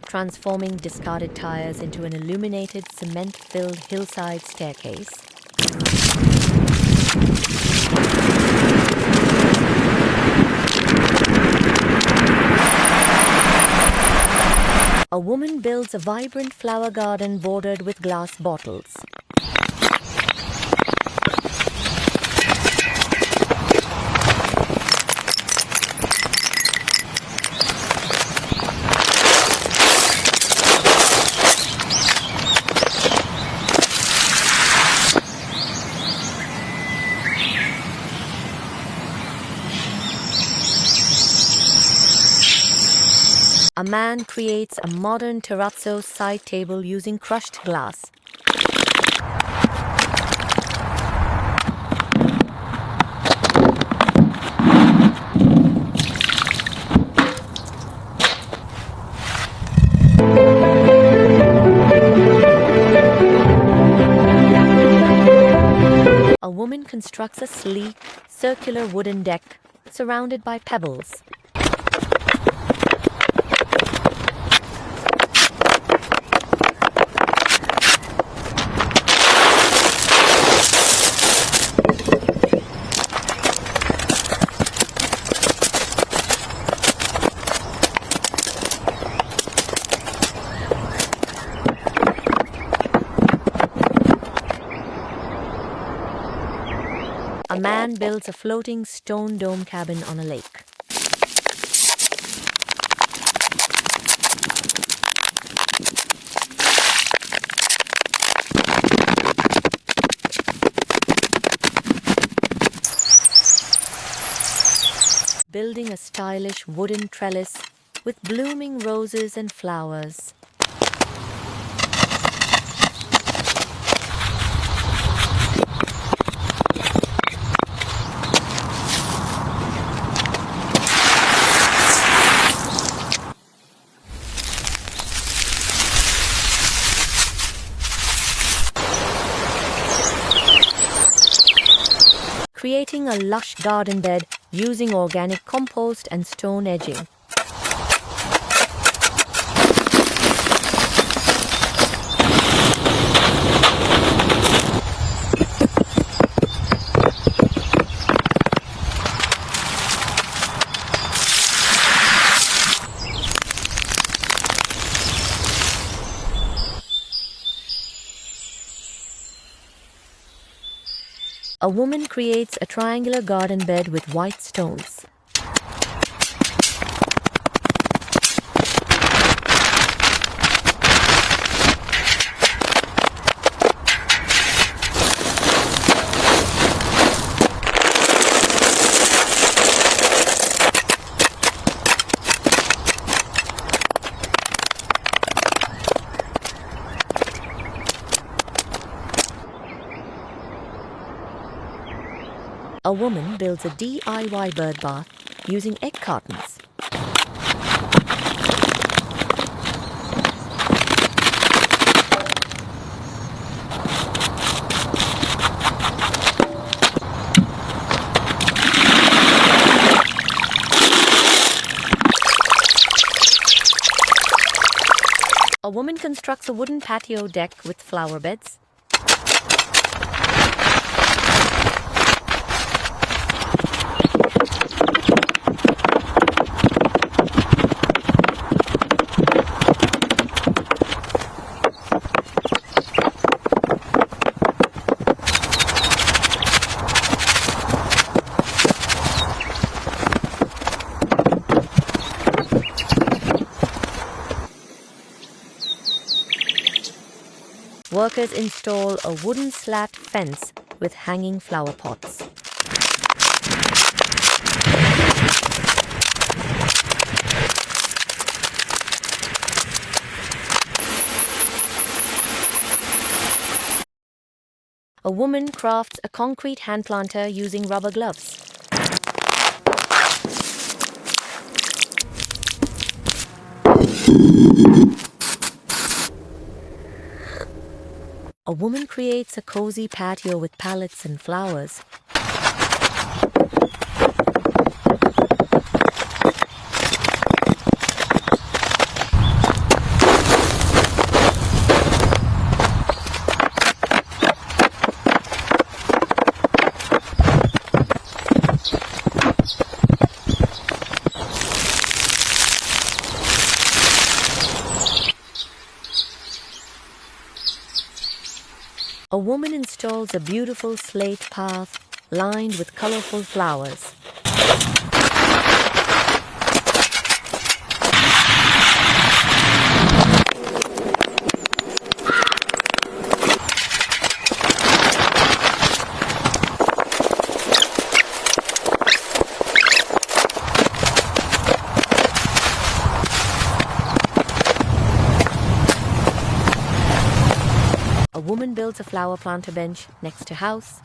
transforming discarded tires into an illuminated, cement-filled hillside staircase. A woman builds a vibrant flower garden bordered with glass bottles. A man creates a modern terrazzo side table using crushed glass. A woman constructs a sleek, circular wooden deck surrounded by pebbles. A man builds a floating stone dome cabin on a lake. Building a stylish wooden trellis with blooming roses and flowers. Creating a lush garden bed using organic compost and stone edging. A woman creates a triangular garden bed with white stones. A woman builds a DIY bird bath using egg cartons. A woman constructs a wooden patio deck with flower beds. Workers install a wooden slat fence with hanging flower pots. A woman crafts a concrete hand planter using rubber gloves. A woman creates a cozy patio with pallets and flowers. A woman installs a beautiful slate path lined with colorful flowers. A woman builds a flower planter bench next to house.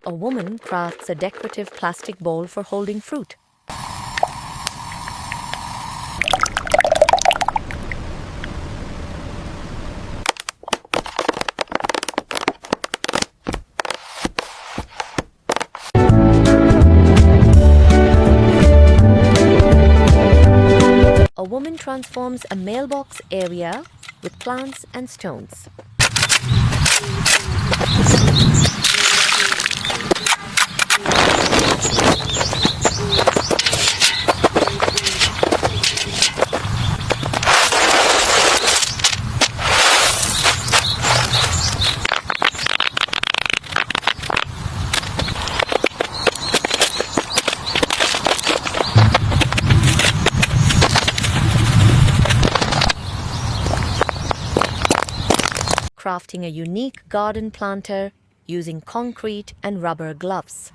A woman crafts a decorative plastic bowl for holding fruit. A woman transforms a mailbox area with plants and stones. Crafting a unique garden planter using concrete and rubber gloves.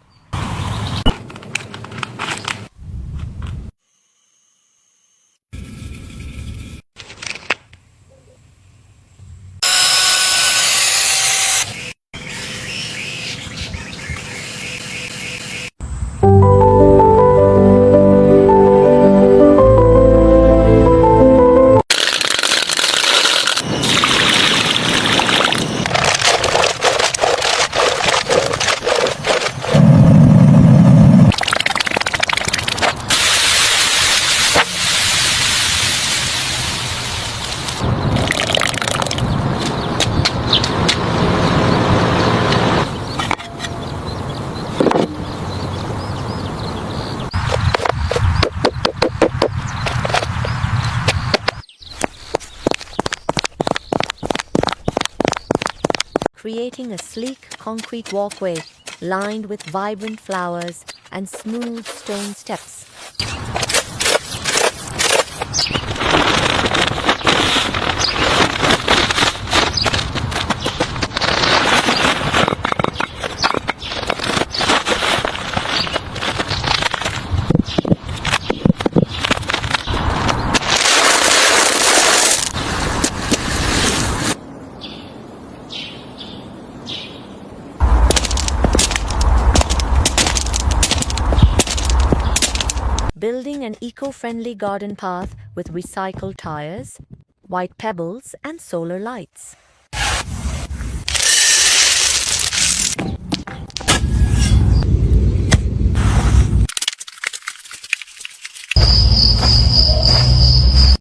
Creating a sleek concrete walkway lined with vibrant flowers and smooth stone steps. Building an eco-friendly garden path with recycled tires, white pebbles, and solar lights.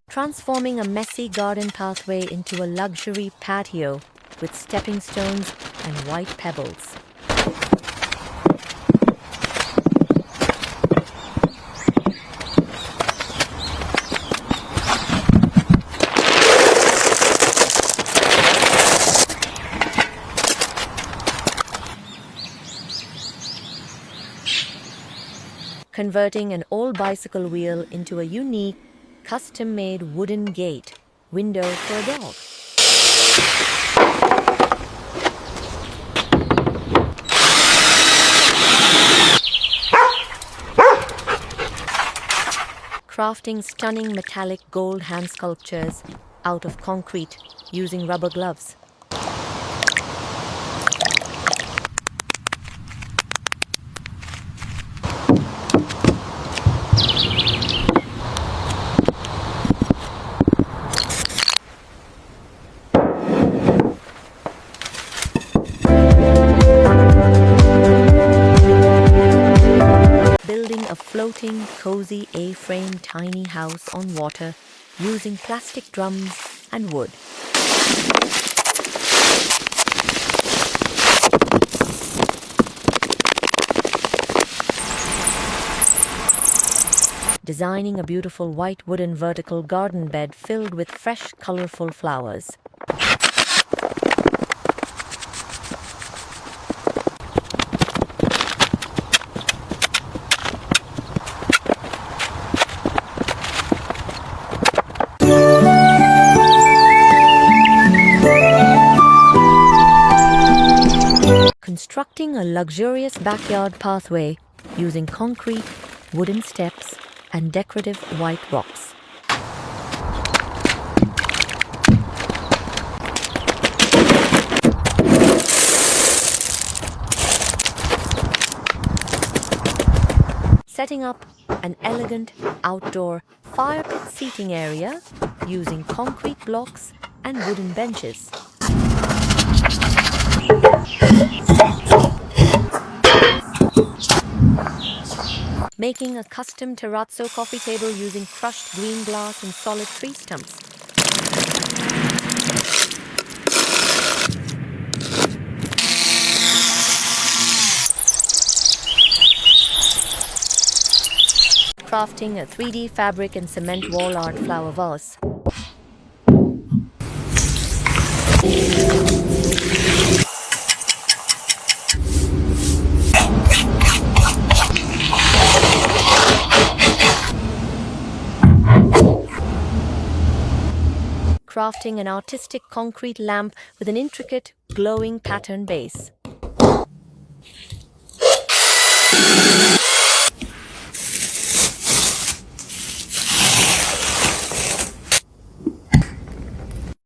Transforming a messy garden pathway into a luxury patio with stepping stones and white pebbles. Converting an old bicycle wheel into a unique, custom-made wooden gate window for a dog. Crafting stunning metallic gold hand sculptures out of concrete using rubber gloves. floating, cozy A-frame tiny house on water using plastic drums and wood. Designing a beautiful white wooden vertical garden bed filled with fresh, colorful flowers. Constructing a luxurious backyard pathway using concrete, wooden steps, and decorative white rocks. Setting up an elegant outdoor fire pit seating area using concrete blocks and wooden benches. Making a custom terrazzo coffee table using crushed green glass and solid tree stumps. Crafting a 3D fabric and cement wall art flower vase. Crafting an artistic concrete lamp with an intricate, glowing pattern base.